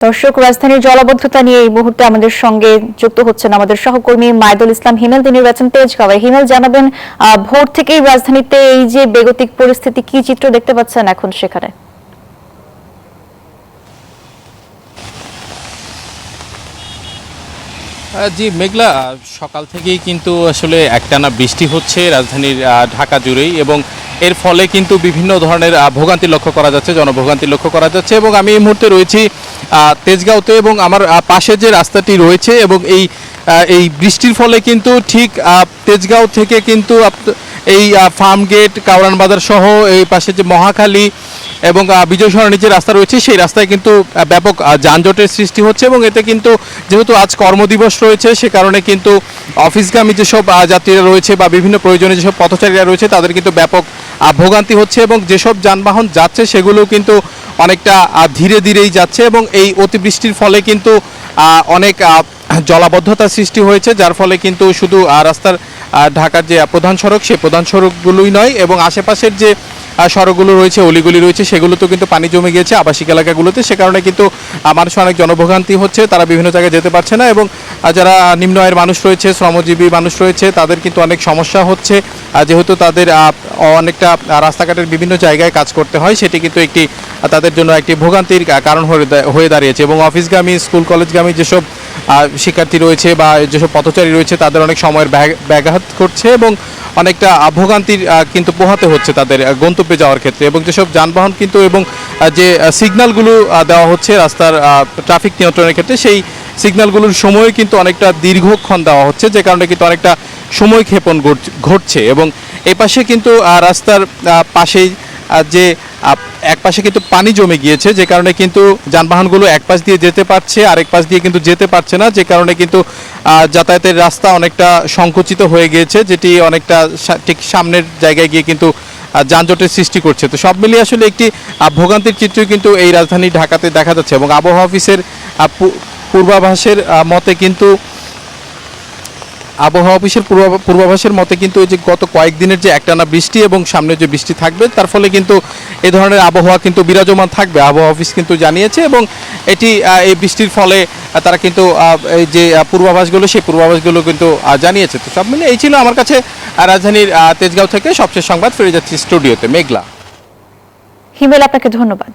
দর্শক, রাজধানীর জলাবদ্ধতা নিয়ে এই মুহূর্তে আমাদের সঙ্গে যুক্ত হচ্ছেন আমাদের সহকর্মী মাইদুল ইসলাম হিমেল। তিনি রয়েছেন তেজগাঁওয়ে। হিমেল, জানাবেন ভোর থেকেই রাজধানীতে এই যে বেগতিক পরিস্থিতি, কি চিত্র দেখতে পাচ্ছেন এখন সেখানে? জি মেঘলা, সকাল থেকেই কিন্তু আসলে একটানা বৃষ্টি হচ্ছে রাজধানীর ঢাকা জুড়েই, এবং এর ফলে কিন্তু বিভিন্ন ধরনের ভোগান্তি লক্ষ্য করা যাচ্ছে, জনভোগান্তি লক্ষ্য করা যাচ্ছে। এবং আমি এই মুহূর্তে রয়েছি তেজগাঁওতে, এবং আমার পাশে যে রাস্তাটি রয়েছে, এবং এই বৃষ্টির ফলে কিন্তু ঠিক তেজগাঁও থেকে কিন্তু এই ফার্ম গেট, কাউরান বাজার সহ এই পাশে যে মহাখালী এবং বিজয় সরণির যে রাস্তা রয়েছে, সেই রাস্তায় কিন্তু ব্যাপক যানজটের সৃষ্টি হচ্ছে। এবং এতে কিন্তু যেহেতু আজ কর্মদিবস রয়েছে, সে কারণে কিন্তু অফিসগামী যেসব যাত্রীরা রয়েছে বা বিভিন্ন প্রয়োজনে যেসব পথচারীরা রয়েছে, তাদের কিন্তু ব্যাপক ভোগান্তি হচ্ছে। এবং যেসব যানবাহন যাচ্ছে সেগুলো কিন্তু অনেকটা ধীরে ধীরেই যাচ্ছে, এবং এই অতিবৃষ্টির ফলে কিন্তু অনেক জলাবদ্ধতার সৃষ্টি হয়েছে, যার ফলে কিন্তু শুধু রাস্তার ঢাকার যে প্রধান সড়ক, সেই প্রধান সড়কগুলোই নয়, এবং আশেপাশের যে সড়কগুলো রয়েছে, অলিগুলি রয়েছে, সেগুলোতেও কিন্তু পানি জমে গিয়েছে আবাসিক এলাকাগুলোতে। সে কারণে কিন্তু মানুষ অনেক জনভোগান্তি হচ্ছে, তারা বিভিন্ন জায়গায় যেতে পারছে না। এবং যারা নিম্ন আয়ের মানুষ রয়েছে, শ্রমজীবী মানুষ রয়েছে, তাদের কিন্তু অনেক সমস্যা হচ্ছে, যেহেতু তাদের অনেকটা রাস্তাঘাটের বিভিন্ন জায়গায় কাজ করতে হয়। সেটি কিন্তু একটি তাদের জন্য একটি ভোগান্তির কারণ হয়ে দাঁড়িয়েছে। এবং অফিসগামী, স্কুল কলেজগামী যেসব শিক্ষার্থী রয়েছে বা যেসব পথচারী রয়েছে, তাদের অনেক সময়ের ব্যাঘাত ঘটছে, এবং অনেকটা ভোগান্তির কিন্তু পোহাতে হচ্ছে তাদের গন্তব্যে যাওয়ার ক্ষেত্রে। এবং যেসব যানবাহন কিন্তু এবং যে সিগন্যালগুলো দেওয়া হচ্ছে রাস্তার ট্রাফিক নিয়ন্ত্রণের ক্ষেত্রে, সেই সিগন্যালগুলোর সময় কিন্তু অনেকটা দীর্ঘক্ষণ দেওয়া হচ্ছে, যে কারণে কিন্তু অনেকটা সময় ক্ষেপণ ঘটছে। এবং এই পাশে কিন্তু রাস্তার পাশেই যে এক পাশে কিন্তু পানি জমে গিয়েছে, যে কারণে কিন্তু যানবাহনগুলো এক পাশ দিয়ে যেতে পারছে, আরেক পাশ দিয়ে কিন্তু যেতে পারছে না, যে কারণে কিন্তু যাতায়াতের রাস্তা অনেকটা সংকুচিত হয়ে গিয়েছে, যেটি অনেকটা ঠিক সামনের জায়গায় গিয়ে কিন্তু যানজটের সৃষ্টি করছে। তো সব মিলিয়ে আসলে একটি ভোগান্তির চিত্রই কিন্তু এই রাজধানী ঢাকাতে দেখা যাচ্ছে। এবং আবহাওয়া অফিসের পূর্বাভাসের মতে কিন্তু পূর্বাভাসের মতে কিন্তু এই যে গত কয়েকদিনের যে একটানা বৃষ্টি এবং সামনে যে বৃষ্টি থাকবে, তার ফলে কিন্তু এই ধরনের আবহাওয়া কিন্তু বিরাজমান থাকবে, আবহাওয়া অফিস কিন্তু জানিয়েছে। এবং এটি এই বৃষ্টির ফলে তারা কিন্তু এই যে পূর্বাভাসগুলো, সেই পূর্বাভাসগুলো কিন্তু জানিয়েছে। তো সব মিলে এই ছিল আমার কাছে রাজধানীর তেজগাঁও থেকে সবশেষ সংবাদ। ফিরে যাচ্ছি স্টুডিওতে। মেঘলা। হিমেল, আপনাকে ধন্যবাদ।